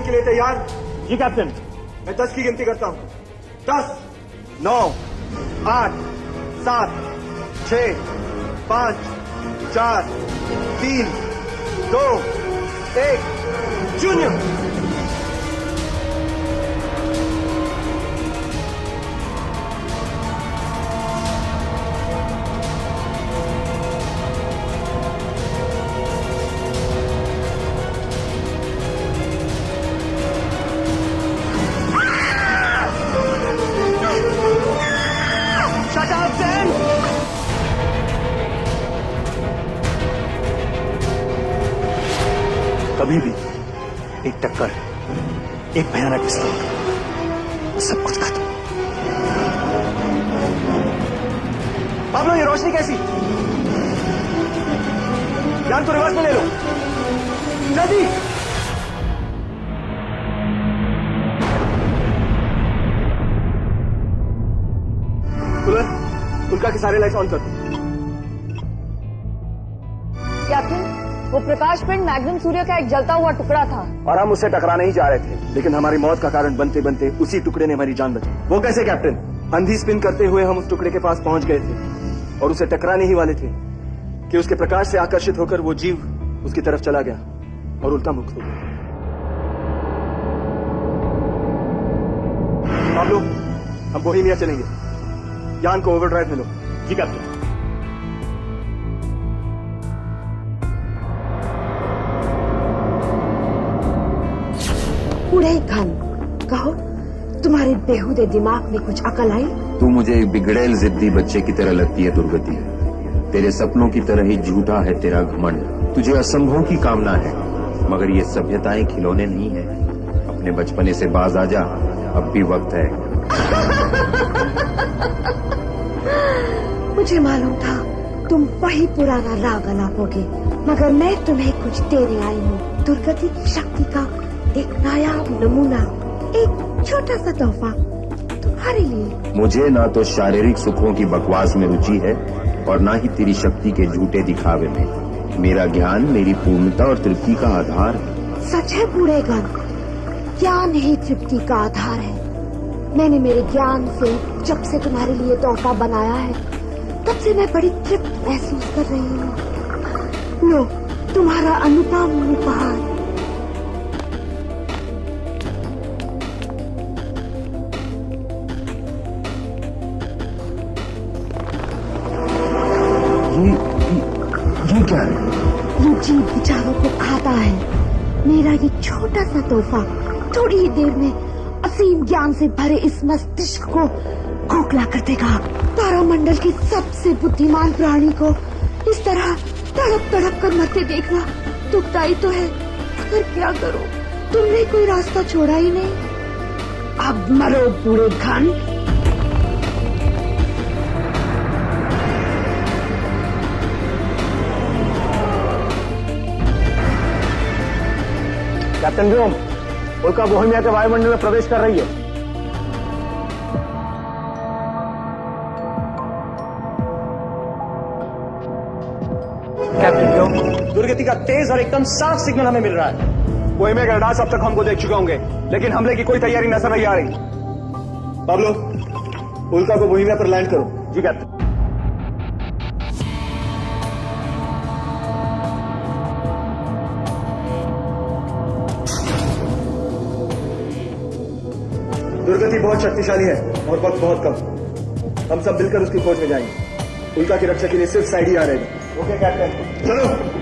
के लिए तैयार? जी कैप्टन। मैं 10 की गिनती करता हूं। 10, 9, 8, 7, 6, 5, 4, 3, 2, 1, जूनियर। कभी भी एक टक्कर, एक भयानक विस्फोट, सब कुछ खत्म। पाब्लो, ये रोशनी कैसी? ध्यान को रिवर्स में ले लो, जल्दी। कूलर, उल्का के सारे लाइट्स ऑन कर दो। कैप्टन, वो प्रकाश पिंड मैग्नम सूर्य का एक जलता हुआ टुकड़ा था और हम उससे टकराने ही जा रहे थे, लेकिन हमारी मौत का कारण बनते बनते उसी टुकड़े ने हमारी जान बचाई। वो कैसे कैप्टन? अंधी स्पिन करते हुए हम उस टुकड़े के पास पहुंच गए थे और उसे टकराने ही वाले थे कि उसके प्रकाश से आकर्षित होकर वो जीव उसकी तरफ चला गया और उल्का मुक्त हो गया। आप लोग, हम बोहेमिया चलेंगे। यान को ओवरड्राइव में लो। जी कैप्टन। बूढ़े घन, कहो, तुम्हारे बेहुदे दिमाग में कुछ अकल आई? तू मुझे एक बिगड़ैल जिद्दी बच्चे की तरह लगती है दुर्गति। तेरे सपनों की तरह ही झूठा है तेरा घमंड। तुझे असंभव की कामना है, मगर ये सभ्यताएं खिलौने नहीं है। अपने बचपने से बाज आ जा, अब भी वक्त है। मुझे मालूम था तुम वही पुराना राग अलापोगे, मगर मैं तुम्हें कुछ देने आई हूँ। दुर्गति की शक्ति का एक नायाब नमूना, एक छोटा सा तोहफा तुम्हारे लिए। मुझे ना तो शारीरिक सुखों की बकवास में रुचि है और ना ही तेरी शक्ति के झूठे दिखावे में। मेरा ज्ञान मेरी पूर्णता और तृप्ति का आधार है। सच है बूढ़े घन, ज्ञान ही तृप्ति का आधार है। मैंने मेरे ज्ञान से जब से तुम्हारे लिए तोहफा बनाया है, तब से मैं बड़ी तृप्त महसूस कर रही हूँ। लो, तुम्हारा अनुपम उपहार। ये क्या है? ये जीव विचारों को खाता है। मेरा ये छोटा सा तोहफा थोड़ी ही देर में असीम ज्ञान से भरे इस मस्तिष्क को खोखला कर देगा। तारामंडल के सबसे बुद्धिमान प्राणी को इस तरह तड़प तड़प कर मरते देखना दुखदाई तो है, मगर क्या करो, तुमने कोई रास्ता छोड़ा ही नहीं। अब मरो बूढ़े घन। कैप्टन व्योम, उल्का बोहेमिया के वायुमंडल में प्रवेश कर रही है। कैप्टन व्योम, दुर्गति का तेज और एकदम साफ सिग्नल हमें मिल रहा है। बोहेमिया के रडार्स अब तक हमको देख चुके होंगे, लेकिन हमले की कोई तैयारी नजर नहीं आ रही। पाब्लो, उल्का को बोहेमिया पर लैंड करो। जी कैप्टन। दुर्गति बहुत शक्तिशाली है और वक्त बहुत कम। हम सब मिलकर उसकी खोज में जाएंगे। उल्का की रक्षा के लिए सिर्फ साइड ही आ रहेगा। ओके कैप्टन, चलो।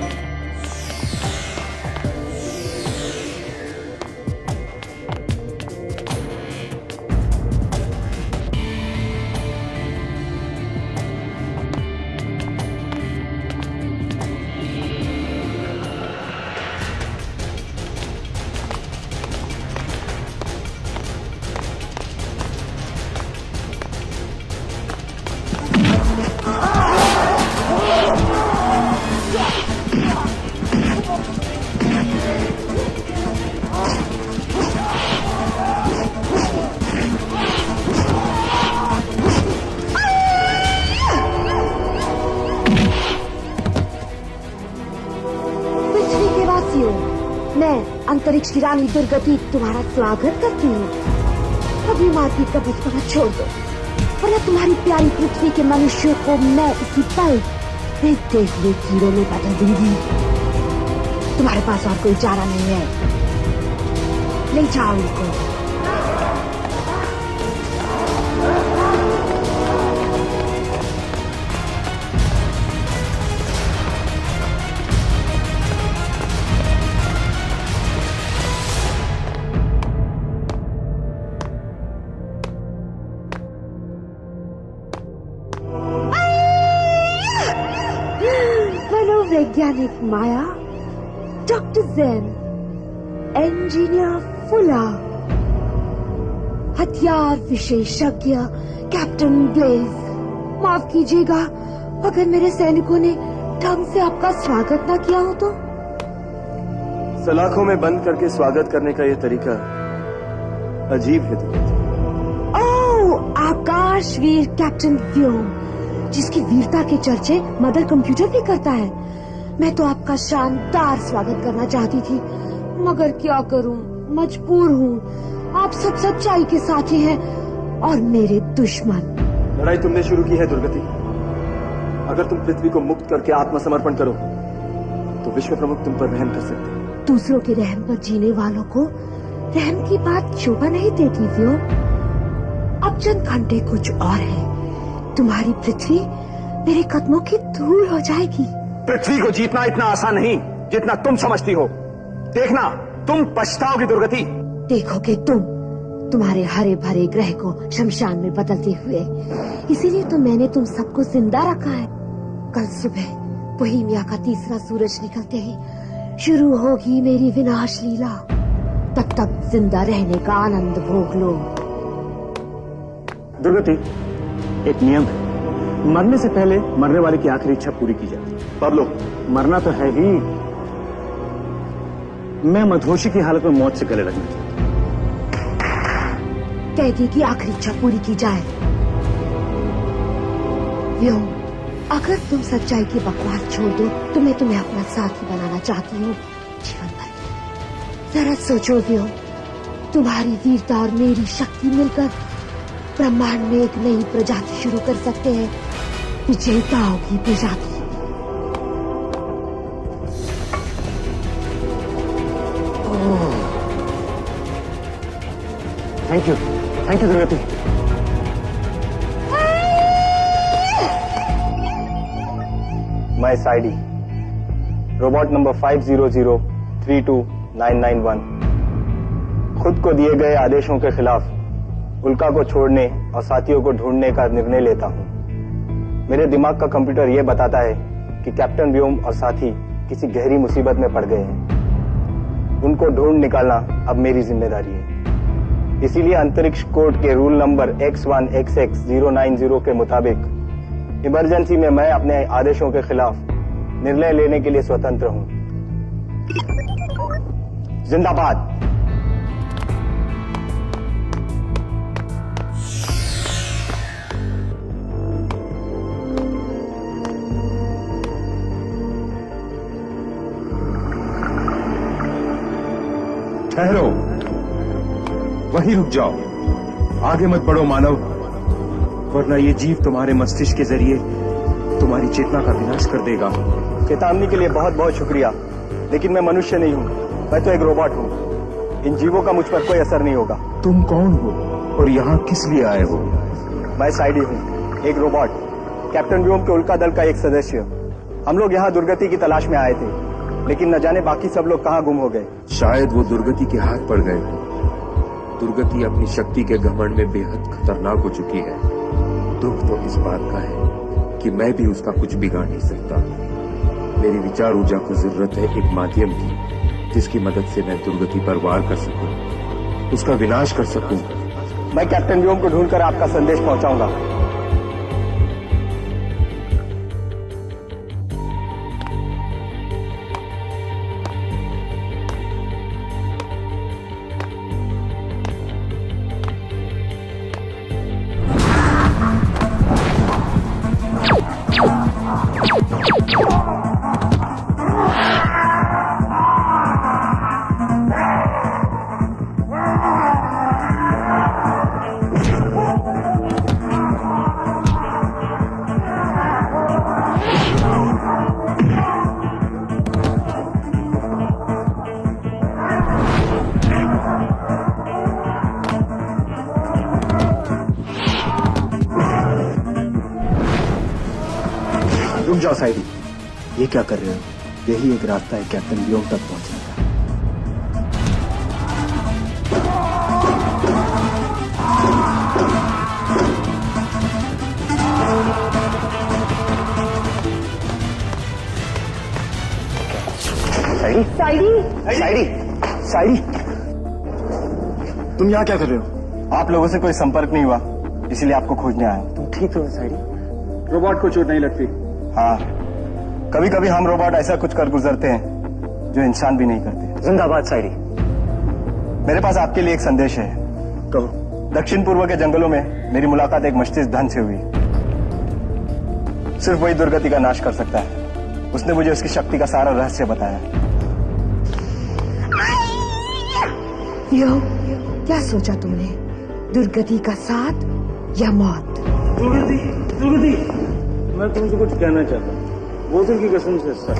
अंतरिक्ष की रानी दुर्गति तुम्हारा स्वागत करती हूँ। अभी मारपीट का बचपना छोड़ दो, वरना तुम्हारी प्यारी पृथ्वी के मनुष्यों को मैं इसी पल देखते हुए कीड़ों में बदल दूंगी। तुम्हारे पास और कोई चारा नहीं है, ले जाओ उनको। मनोवैज्ञानिक माया, डॉक्टर ज़ेन, इंजीनियर फुला, हथियार विशेषज्ञ कैप्टन ब्लेज। माफ कीजिएगा अगर मेरे सैनिकों ने ढंग से आपका स्वागत न किया हो तो। सलाखों में बंद करके स्वागत करने का यह तरीका अजीब है दुर्गति। ओह, आकाशवीर कैप्टन व्योम, जिसकी वीरता के चर्चे मदर कंप्यूटर भी करता है। मैं तो आपका शानदार स्वागत करना चाहती थी, मगर क्या करूं, मजबूर हूं। आप सब सच्चाई के साथी हैं और मेरे दुश्मन। लड़ाई तुमने शुरू की है दुर्गति। अगर तुम पृथ्वी को मुक्त करके आत्मसमर्पण करो तो विश्व प्रमुख तुम पर रहम कर सकते हैं। दूसरों के रहम पर जीने वालों को रहम की बात शोभा नहीं देती व्यो। अब चंद घंटे कुछ और है, तुम्हारी पृथ्वी मेरे कदमों की धूल हो जाएगी। पृथ्वी को जीतना इतना आसान नहीं जितना तुम समझती हो। देखना, तुम पछताओगी दुर्गति। देखोगे तुम्हारे हरे भरे ग्रह को शमशान में बदलते हुए। इसीलिए तो मैंने तुम सबको जिंदा रखा है। कल सुबह बोहेमिया का तीसरा सूरज निकलते ही शुरू होगी मेरी विनाश लीला। तब तक जिंदा रहने का आनंद भोग लो। दुर्गति, एक नियम है, मरने से पहले मरने वाले की आखिरी इच्छा पूरी की जाती है। पाब्लो, मरना तो है ही, मैं मधोशी की हालत में मौत से गले लगना चाहता हूं। कैदी की आखिरी इच्छा पूरी की जाए। व्योम, अगर तुम सच्चाई की बकवास छोड़ दो तो मैं तुम्हें अपना साथी बनाना चाहती हूँ जीवन भर। जरा सोचो व्योम, तुम्हारी वीरता और मेरी शक्ति मिलकर ब्रह्मांड में एक नई प्रजाति शुरू कर सकते हैं, विजेताओं की प्रजाति। थैंक यू दुर्गति। माइस आईडी रोबोट नंबर 50032991। खुद को दिए गए आदेशों के खिलाफ उल्का को छोड़ने और साथियों को ढूंढने का निर्णय लेता हूं। मेरे दिमाग का कंप्यूटर यह बताता है कि कैप्टन व्योम और साथी किसी गहरी मुसीबत में पड़ गए हैं। उनको ढूंढ निकालना अब मेरी जिम्मेदारी है। इसीलिए अंतरिक्ष कोड के रूल नंबर X1XX090 के मुताबिक इमरजेंसी में मैं अपने आदेशों के खिलाफ निर्णय लेने के लिए स्वतंत्र हूं। जिंदाबाद। ठहरो, वहीं रुक जाओ, आगे मत बढ़ो मानव, वरना ये जीव तुम्हारे मस्तिष्क के जरिए तुम्हारी चेतना का विनाश कर देगा। चेतावनी के लिए बहुत बहुत शुक्रिया, लेकिन मैं मनुष्य नहीं हूँ, मैं तो एक रोबोट हूँ। इन जीवों का मुझ पर कोई असर नहीं होगा। तुम कौन हो और यहाँ किस लिए आए हो? मैं साइडी हूँ, एक रोबोट, कैप्टन व्योम के उल्का दल का एक सदस्य। हम लोग यहाँ दुर्गति की तलाश में आए थे, लेकिन न जाने बाकी सब लोग कहाँ गुम हो गए। शायद वो दुर्गति के हाथ पड़ गए। दुर्गति अपनी शक्ति के घमंड में बेहद खतरनाक हो चुकी है। दुख तो इस बात का है कि मैं भी उसका कुछ बिगाड़ नहीं सकता। मेरी विचार ऊर्जा को जरूरत है एक माध्यम की, जिसकी मदद से मैं दुर्गति पर वार कर सकूं, उसका विनाश कर सकूं। मैं कैप्टन व्योम को ढूंढकर आपका संदेश पहुंचाऊंगा। रुक जाओ साइडी, ये क्या कर रहे हो? यही एक रास्ता है कैप्टन व्योम तक पहुंचने का। साइडी, साइडी, साइडी, साइडी, तुम यहाँ क्या कर रहे हो? आप लोगों से कोई संपर्क नहीं हुआ, इसीलिए आपको खोजने आया। तुम ठीक हो साइडी? रोबोट को चोट नहीं लगती? हाँ, कभी कभी हम रोबोट ऐसा कुछ कर गुजरते हैं जो इंसान भी नहीं करते। जिंदाबाद साइडी। मेरे पास आपके लिए एक संदेश है। कहो। दक्षिण पूर्व के जंगलों में मेरी मुलाकात एक मस्तिष्क धन से हुई। सिर्फ वही दुर्गति का नाश कर सकता है। उसने मुझे उसकी शक्ति का सारा रहस्य बताया। यो, क्या सोचा तुमने? दुर्गति का साथ या मौत? दुर्गति, दुर्गति, मैं तुमसे कुछ कहना चाहता हूँ। बोतल की कसम से सच,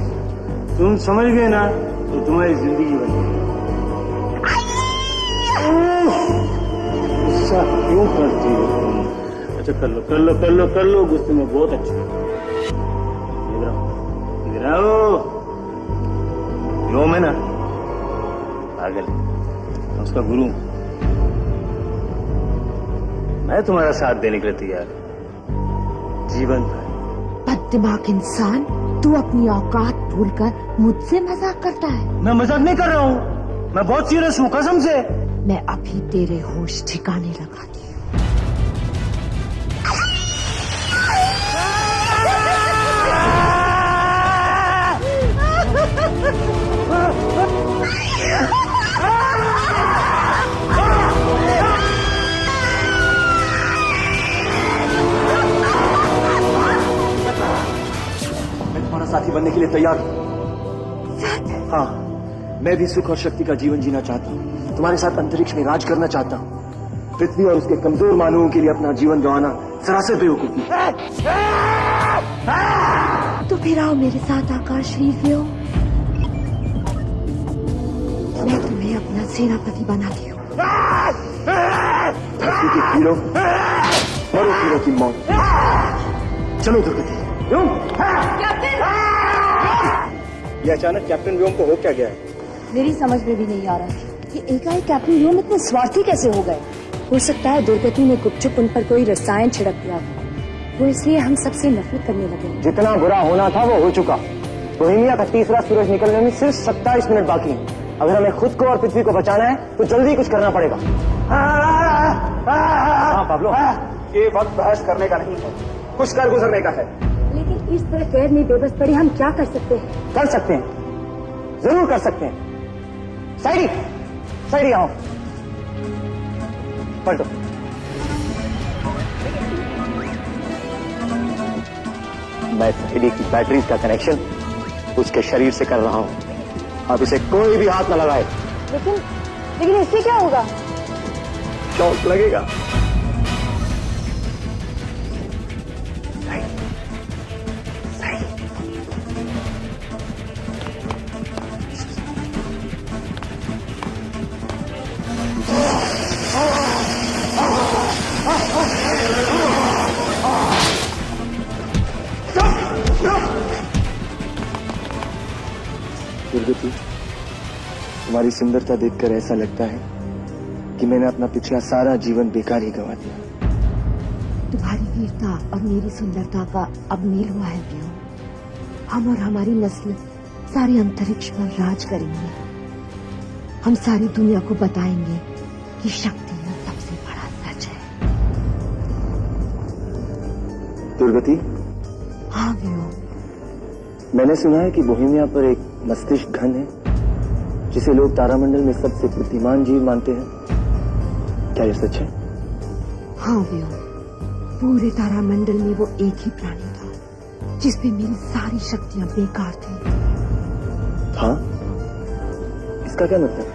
तुम समझ गए ना तो तुम्हारी जिंदगी बन गई। गुस्सा क्यों करती हो तुम? अच्छा कर लो, कर लो, कर लो, कर लो, गुस्से में बहुत अच्छा। इधर आओ, इधर आओ। व्योम है ना पागल, उसका गुरु। मैं तुम्हारा साथ देने के लिए तैयार हूं, जीवन भर। बददिमाग इंसान, तू अपनी औकात भूलकर मुझसे मजाक करता है। मैं मजाक नहीं कर रहा हूँ, मैं बहुत सीरियस हूँ कसम से। मैं अभी तेरे होश ठिकाने लगाती हूँ। साथी बनने के लिए तैयार हूं। हाँ, मैं भी सुख और शक्ति का जीवन जीना चाहता हूँ। तुम्हारे साथ अंतरिक्ष में राज करना चाहता हूँ। पृथ्वी और उसके कमजोर मानवों के लिए अपना जीवन गंवाना सरासर बेवकूफी। तो फिर आओ मेरे साथ आकाशवीर व्योम, मैं तुम्हें अपना सेनापति बनाती हूँ। धरती के कीड़ों, मरो कीड़ों की मौत। चलो दुर्गति। व्योम, ये अचानक कैप्टन व्योम को हो क्या गया है? मेरी समझ में भी नहीं आ रहा कि एकाएक कैप्टन व्योम इतने स्वार्थी कैसे हो गए। हो सकता है दुर्गति ने गुपचुप उन पर कोई रसायन छिड़क दिया, वो इसलिए हम सबसे नफरत करने लगे। जितना बुरा होना था वो हो चुका। बोहेमिया का तीसरा सूरज निकलने में सिर्फ 27 मिनट बाकी है। अगर हमें खुद को और पृथ्वी को बचाना है तो जल्दी कुछ करना पड़ेगा। हाँ पाब्लो, ये वक्त बहस करने का नहीं है, कुछ कर गुजरने का है। लेकिन इस तरह कैद में बेबस पड़ी हम क्या कर सकते हैं? कर सकते हैं, जरूर कर सकते हैं। साइडी, साइडी आओ, पलटो। मैं साइडी की बैटरी का कनेक्शन उसके शरीर से कर रहा हूं। अब इसे कोई भी हाथ न लगाए। लेकिन इससे क्या होगा? शॉक लगेगा। दुर्गति, तुम्हारी सुंदरता देखकर ऐसा लगता है कि मैंने अपना पिछला सारा जीवन बेकार ही गंवा दिया। तुम्हारी वीरता और मेरी सुंदरता का अब मेल हुआ है व्योम। हम और हमारी नस्ल सारे अंतरिक्ष पर राज करेंगे। हम सारी दुनिया को बताएंगे कि शक्ति में सबसे बड़ा सच है। दुर्गति, हाँ व्योम, मैंने सुना है कि बोहेमिया पर एक मस्तिष्क घन है जिसे लोग तारामंडल में सबसे बुद्धिमान जीव मानते हैं। क्या यह सच है? हाँ व्योम, पूरे तारामंडल में वो एक ही प्राणी था जिसपे मेरी सारी शक्तियां बेकार थी। हाँ? इसका क्या मतलब?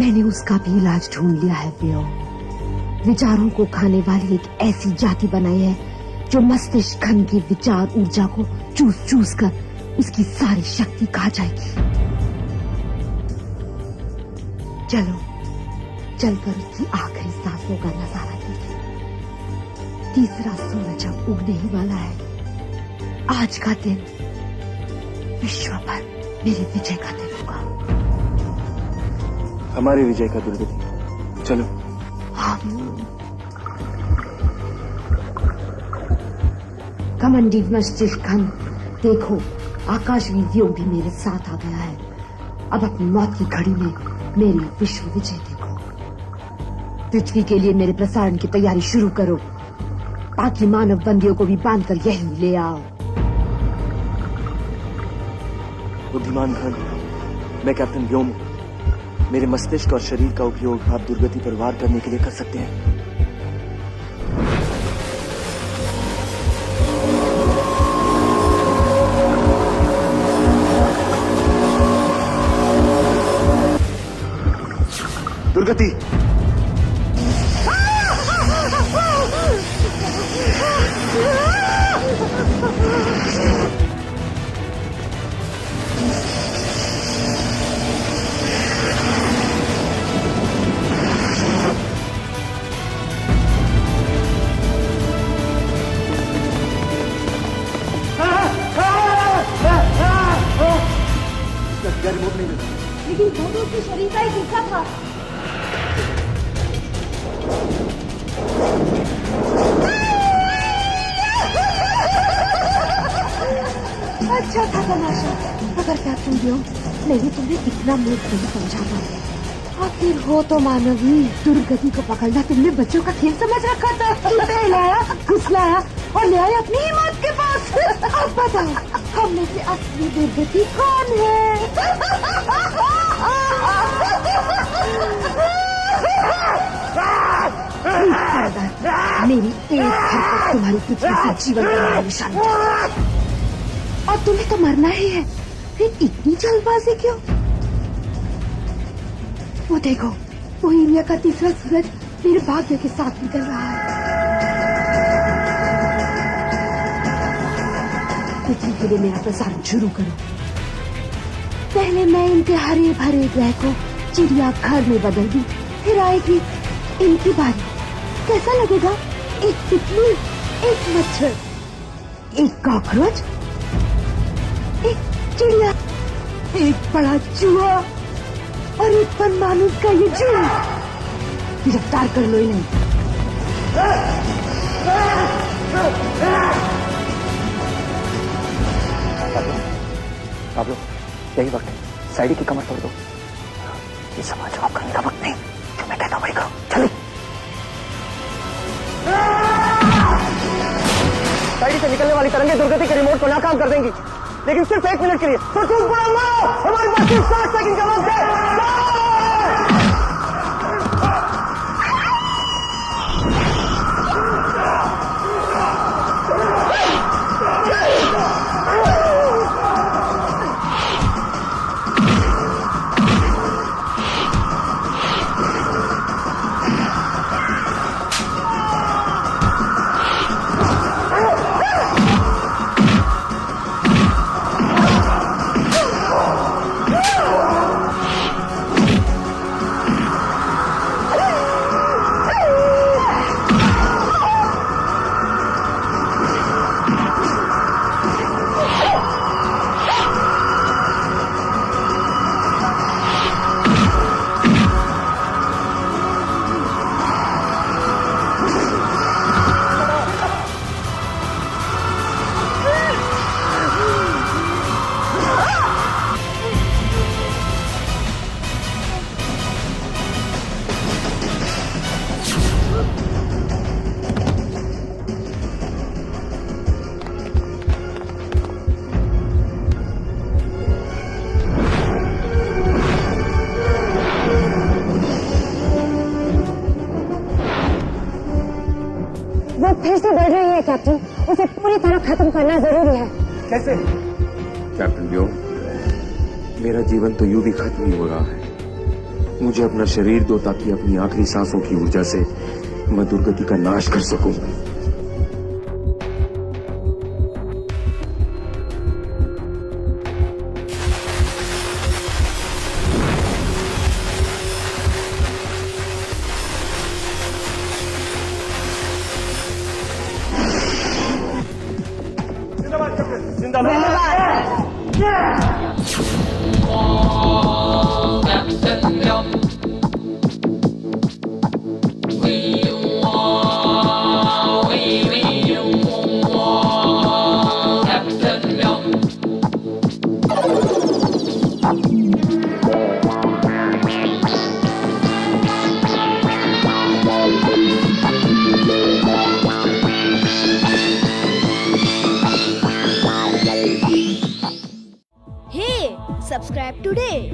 मैंने उसका भी इलाज ढूंढ लिया है व्योम। विचारों को खाने वाली एक ऐसी जाति बनाई है जो मस्तिष्क घन की विचार ऊर्जा को चूस चूस कर उसकी सारी शक्ति खा जाएगी। चलो चलकर उसकी आखिरी सांसों का नजारा देखें। तीसरा सूरज अब उगने ही वाला है। आज का दिन विश्व पर मेरी विजय का दिन होगा। हमारे विजय का दुर्गति। चलो। घमंडी मस्तिष्क, देखो आकाशवीर योग भी मेरे साथ आ गया है। अब अपनी मौत की घड़ी में मेरी विश्व विजय देखो। पृथ्वी के लिए मेरे प्रसारण की तैयारी शुरू करो, ताकि मानव बंदियों को भी बांधकर यहीं ले आओ। बुद्धिमान खान, मैं कैप्टन व्योम हूं। मेरे मस्तिष्क और शरीर का उपयोग आप दुर्गति पर वार करने के लिए कर सकते हैं। दुर्गति। रिमोट नहीं मिला, लेकिन वो तो उसके शरीर का एक हिस्सा था। अच्छा था तमाशा, अगर कैप्टन व्योम नहीं तुम्हें इतना मूर्ख नहीं समझा पाया। आखिर हो तो मानवी, दुर्गति को पकड़ना तुमने बच्चों का खेल समझ रखा था। तुम्हें लाया, घुसलाया और ले आया अपनी हिम्मत के पास। अब बताओ, हम में से असली दुर्गति कौन है? मेरी एक हरकत तुम्हारी पृथ्वी से जीवन का निशान और तुम्हें तो मरना ही है, फिर इतनी जल्दबाजी क्यों? वो देखो, वो इंडिया का तीसरा सूरज मेरे भाग्य के साथ निकल रहा है। पृथ्वी के लिए मेरा प्रसारण शुरू करो। पहले मैं इनके हरे भरे ग्रह को चिड़िया घर में बदल दूं, फिर आएगी इनकी बारी। कैसा लगेगा? एक तितली, एक मच्छर, एक कॉकरोच, एक चिड़िया, एक बड़ा चूहा और एक परमाणु का ये जुआ। गिरफ्तार कर लो इन्हें। आप लोग यही वक्त है, साइडी की कमर तोड़ दो। ये सवाल जवाब करने का वक्त नहीं, जो मैं कहता वही करो। चलिए। साइडी से निकलने वाली तरंगें दुर्गति के रिमोट को नाकाम कर देंगी, लेकिन सिर्फ 1 मिनट के लिए। तो तुम बड़ा मारो, हमारे पास सिर्फ 60 सेकंड का वक्त है। वो फिर से बढ़ रही है कैप्टन, उसे पूरी तरह खत्म करना जरूरी है। कैसे? कैप्टन व्योम, मेरा जीवन तो यूं भी खत्म ही हो रहा है। मुझे अपना शरीर दो, ताकि अपनी आखिरी सांसों की ऊर्जा से मैं दुर्गति का नाश कर सकूं। जिंदाबाद कैप्टन। Subscribe today.